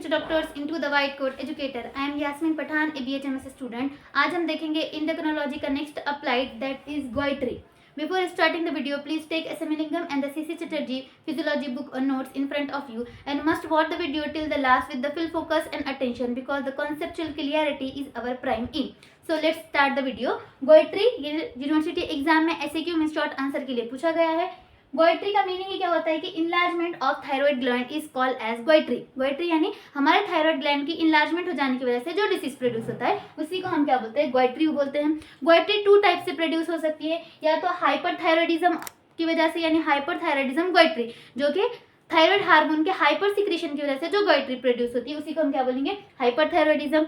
Mr. Doctors into the White Coat Educator. I am Yasmin Pathan, a BHMS student. आज हम देखेंगे endocrinology का next applied that is goitre. Before starting the video, please take SM Lingam and the CC Chatterjee physiology book or notes in front of you and must watch the video till the last with the full focus and attention because the conceptual clarity is our prime aim. So let's start the video. गोइट्री ये university exam में SAQ में short answer के लिए पूछा गया है. गोइट्री का meaning ये क्या होता है कि enlargement of thyroid gland is called as goitre. Goitre यानी हमारे थायराइड ग्लैंड की इनलार्जमेंट हो जाने की वजह से जो डिसीज प्रोड्यूस होता है उसी को हम क्या बोलते हैं, गोइट्री बोलते हैं. गोइट्री टू टाइप से प्रोड्यूस हो सकती है, या तो हाइपरथायराइडिज्म की वजह से यानी हाइपरथायराइडिज्म गोइट्री, जो कि थायराइड हार्मोन के हाइपर सिक्रेशन की वजह से जो गोइट्री प्रोड्यूस होती है उसी को हम क्या बोलेंगे, हाइपरथायराइडिज्म.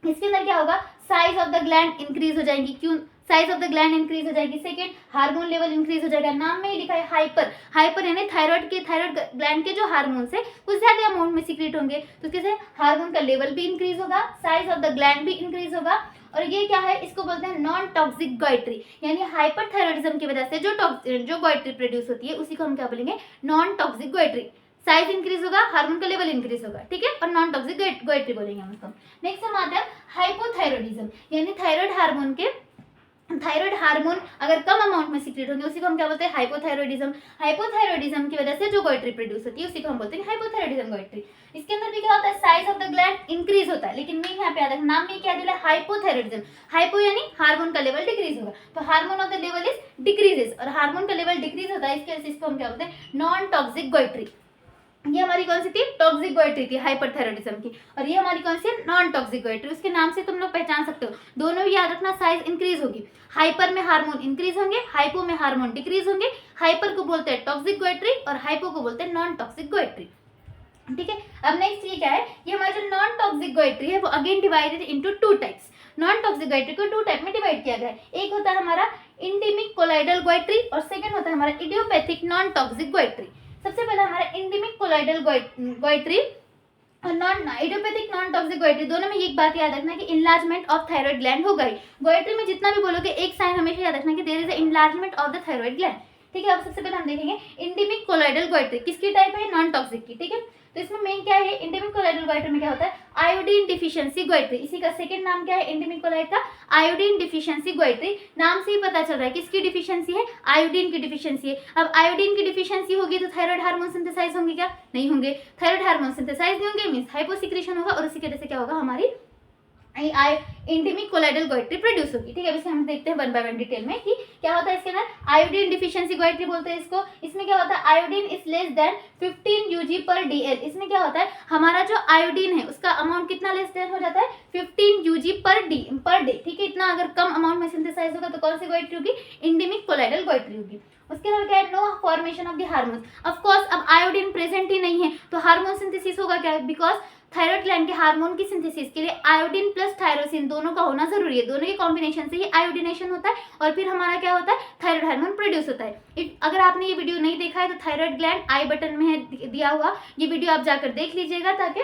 इसके अंदर क्या होगा, size of the gland increase हो जाएगी. क्यों size of the gland increase हो जाएगी? सेकंड, हार्मोन लेवल इंक्रीज हो जाएगा. नाम में ही लिखा है हाइपर. हाइपर यानी थायराइड ग्लैंड के जो हार्मोन्स है कुछ ज्यादा अमाउंट में सीक्रेट होंगे, तो इससे हार्मोन का लेवल भी इंक्रीज होगा, साइज ऑफ द ग्लैंड भी इंक्रीज होगा. और ये क्या है, इसको बोलते हैं नॉन टॉक्सिक गोइट्री, यानी हाइपरथायराइडिज्म की वजह से जो गोइट्री प्रोड्यूस होती है उसी को हम क्या बोलेंगे, नॉन टॉक्सिक गोइट्री. साइज इंक्रीज होगा, हार्मोन का लेवल इंक्रीज होगा, ठीक है, और नॉन टॉक्सिक गोइट्री बोलेंगे हम उसको. नेक्स्ट हम आते हैं हाइपोथायराइडिज्म, यानी थायराइड हार्मोन अगर कम अमाउंट में सीक्रेट होंगे उसी को हम क्या बोलते हैं, हाइपोथायराइडिज्म. हाइपोथायराइडिज्म की वजह से जो गोइट्री प्रोड्यूस होती है उसी को हम बोलते हैं हाइपोथायराइडिज्म गोइट्री. इसके अंदर भी क्या होता है, size of the gland increase होता है, लेकिन मेन यहाँ पे याद रखना, नाम में क्या दिया है, हाइपोथायराइडिज्म. हाइपो यानी हार्मोन का लेवल डिक्रीज होगा, तो hormone of the level is decreases, और हार्मोन का लेवल डिक्रीज होता है, इसके वजह से इसको हम क्या बोलते हैं, नॉन टॉक्सिक गोइट्री. ये हमारी कौन सी थी, टॉक्सिक गोइट्री थी हाइपरथायराइडिज्म की, और ये हमारी कौन सी है, नॉन टॉक्सिक गोइट्री. उसके नाम से तुम लोग पहचान सकते हो, दोनों भी याद रखना, साइज इंक्रीज होगी. हाइपर में हार्मोन इंक्रीज होंगे, हाइपो में हार्मोन डिक्रीज होंगे. हाइपर को बोलते हैं टॉक्सिक गोइट्री और हाइपो को बोलते हैं नॉन टॉक्सिक गोइट्री, ठीक है. अब नेक्स्ट ये क्या है, ये हमारा जो नॉन टॉक्सिक गोइट्री है वो again divided into two types. Non toxic goitre को टू टाइप में डिवाइड किया गया है. एक होता है हमारा एंडेमिक कोलाइडल गोइट्री और सेकंड होता है हमारा इडियोपैथिक नॉन टॉक्सिक गोइट्री. सबसे पहले हमारा एंडेमिक कोलाइडल गोइट्री और इडियोपैथिक नॉन टॉक्सिक गोइट्री, दोनों में एक बात याद रखना कि इनलार्जमेंट ऑफ थायराइड ग्लैंड होगा ही. गोइट्री में जितना भी बोलोगे एक साइन हमेशा याद रखना कि there is a enlargement of the thyroid gland, ठीक है. अब सबसे पहले हम देखेंगे एंडेमिक कोलाइडल गोइट्री किसकी टाइप है, नॉन टॉक्सिक की, ठीक है. तो इसमें मेन क्या है, एंडेमिक कोलाइडल गोइट्री में क्या होता है, आयोडीन डिफिशिएंसी गोइट्री. इसी का सेकंड नाम क्या है एंडेमिक कोलाइड का, आयोडीन डिफिशिएंसी गोइट्री. नाम से ही पता चल रहा है किसकी डिफिशिएंसी है, आयोडीन की डिफिशिएंसी है. अब आयोडीन की डिफिशिएंसी होगी तो थायराइड हार्मोन सिंथेसाइज होंगे क्या, नहीं होंगे. थायराइड हार्मोन सिंथेसाइज नहीं होंगे मींस हाइपोसिक्रेशन होगा, और उसी की वजह से क्या होगा, हमारी एंडेमिक कोलाइडल गोइट्री प्रोड्यूस होगी, ठीक है. अब हम देखते हैं वन बाय वन डिटेल में कि क्या होता है इसके अंदर. आयोडीन डिफिशिएंसी गोइट्री बोलते हैं इसको. इसमें क्या होता है, iodine is less than 15 Ug/dl. इसमें क्या होता है, हमारा जो आयोडीन है उसका अमाउंट कितना लेस देन हो जाता है, 15 Ug/day, ठीक है. इतना अगर कम अमाउंट में सिंथेसाइज होगा तो कौन सी गोइट्री होगी, एंडेमिक कोलाइडल गोइट्री होगी. उसके अलावा क्या है, no formation of the hormones. Of course अब आयोडीन प्रेजेंट ही नहीं है तो हार्मोन सिंथेसिस होगा क्या, बिकॉज थायराइड ग्लैंड के हार्मोन की सिंथेसिस के लिए आयोडीन प्लस थायरोसिन दोनों का होना जरूरी है. दोनों के कॉम्बिनेशन से ही आयोडीनेशन होता है और फिर हमारा क्या होता है, थायराइड हार्मोन प्रोड्यूस होता है. अगर आपने ये वीडियो नहीं देखा है तो थायराइड ग्लैंड आई बटन में है दिया हुआ, ये वीडियो आप जाकर देख लीजिएगा ताकि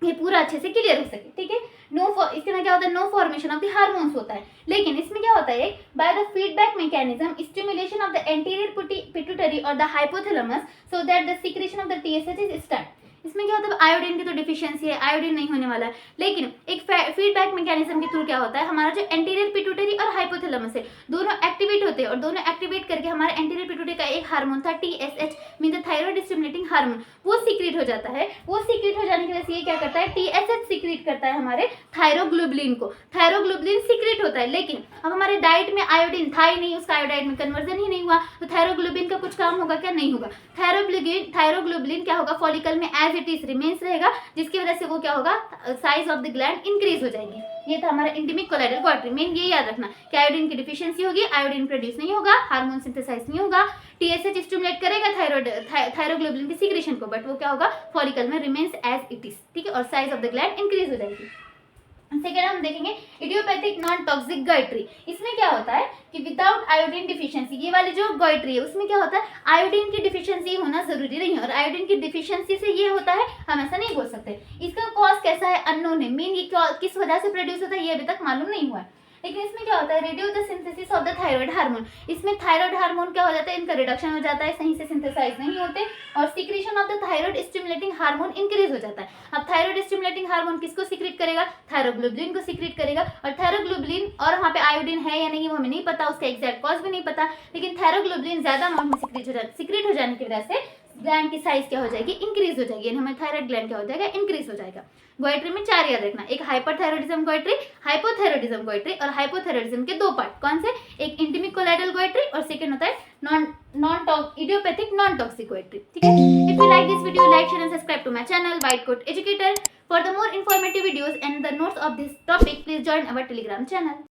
ये पूरा अच्छे से क्लियर हो सके, ठीक है. इसके अंदर क्या होता है, no formation of the hormones होता है, लेकिन इसमें क्या होता है, by the feedback mechanism stimulation of the anterior pituitary और the hypothalamus so that the secretion of the TSH is start. इसमें क्या होता है, आयोडीन की तो डिफिशिएंसी है, आयोडीन नहीं होने वाला है, लेकिन एक फीडबैक मैकेनिज्म के थ्रू क्या होता है, हमारा जो एंटीरियर पिट्यूटरी और हाइपोथैलेमस है दोनों एक्टिवेट होते हैं, और दोनों एक्टिवेट करके हमारे एंटीरियर पिट्यूटरी का एक हार्मोन था TSH mean the thyroid stimulating hormone, वो सीक्रेट हो जाता है. वो सीक्रेट हो जाने की वजह से ये क्या करता है, TSH सीक्रेट करता है हमारे थायरोग्लोबुलिन को. थायरोग्लोबुलिन सीक्रेट होता है, लेकिन अब हमारे डाइट में आयोडीन था ही नहीं, उसका आयोडाइड में कन्वर्जन ही नहीं हुआ, तो थायरोग्लोबुलिन का कुछ काम होगा क्या, नहीं होगा. थायरोग्लोबुलिन क्या होगा, फॉलिकल में एज इट इज रिमेन्स रहेगा, जिसकी वजह से वो क्या होगा, size of the gland increase हो जाएगी. ये था हमारा एंडेमिक कोलाइडल गोइट्री. मेन ये याद रखना कि आयोडीन की डिफिशिएंसी होगी, आयोडीन प्रोड्यूस नहीं होगा, हार्मोन सिंथेसाइज नहीं होगा, TSH स्टिमुलेट करेगा थायरोग्लोबुलिन की सीक्रेशन को, बट वो क्या होगा, फॉलिकल में रिमेन्स एज इट इज, ठीक है, और size of the gland increase हो जाएगी. सेकेंड हम देखेंगे इडियोपैथिक नॉन टॉक्सिक गोइट्री. इसमें क्या होता है कि विदाउट आयोडीन डिफिशिएंसी, ये वाली जो गोइट्री है उसमें क्या होता है, आयोडीन की डिफिशिएंसी होना जरूरी नहीं है, और आयोडीन की डिफिशिएंसी से ये होता है हम ऐसा नहीं बोल सकते. इसका कॉज कैसा है, अननोन है. मेन ये किस वजह से प्रोड्यूस होता है ये अभी तक मालूम नहीं हुआ है, लेकिन इसमें क्या होता है, reduce the synthesis of the thyroid hormone. इसमें थायराइड हार्मोन क्या हो जाता है, इनका रिडक्शन हो जाता है, सही से सिंथेसाइज नहीं होते, और secretion of the thyroid stimulating hormone increase हो जाता है। अब थायराइड स्टिमुलेटिंग हार्मोन किसको सीक्रेट करेगा, थायरोग्लोबुलिन को सीक्रेट करेगा, और थायरोग्लोबुलिन और वहाँ पे आयोडीन है या नहीं वो हमें नहीं पता, उसका एग्जैक्ट कॉज भी नहीं पता, लेकिन थायरोग्लोबुलिन ज्यादा अमाउंट में सीक्रेट हो जाने की वजह से ग्लैंड की साइज क्या हो जाएगी, इंक्रीज हो जाएगी, यानी हमें थायराइड ग्लैंड क्या हो जाएगा, इंक्रीज हो जाएगा। गोइट्री में 4 याद रखना, एक हाइपरथायरॉइडिज्म गोइट्री, हाइपोथायरॉइडिज्म गोइट्री, और हाइपोथायरॉइडिज्म के 2 पार्ट कौन से, एक इंटीमिक कोलाइडल गोइट्री और सेकंड होता है non idiopathic non toxic goitre. ठीक है, if you like this video, like, share and subscribe to my channel White Coat Educator. For the more informative videos and the notes of this topic, please join our Telegram channel.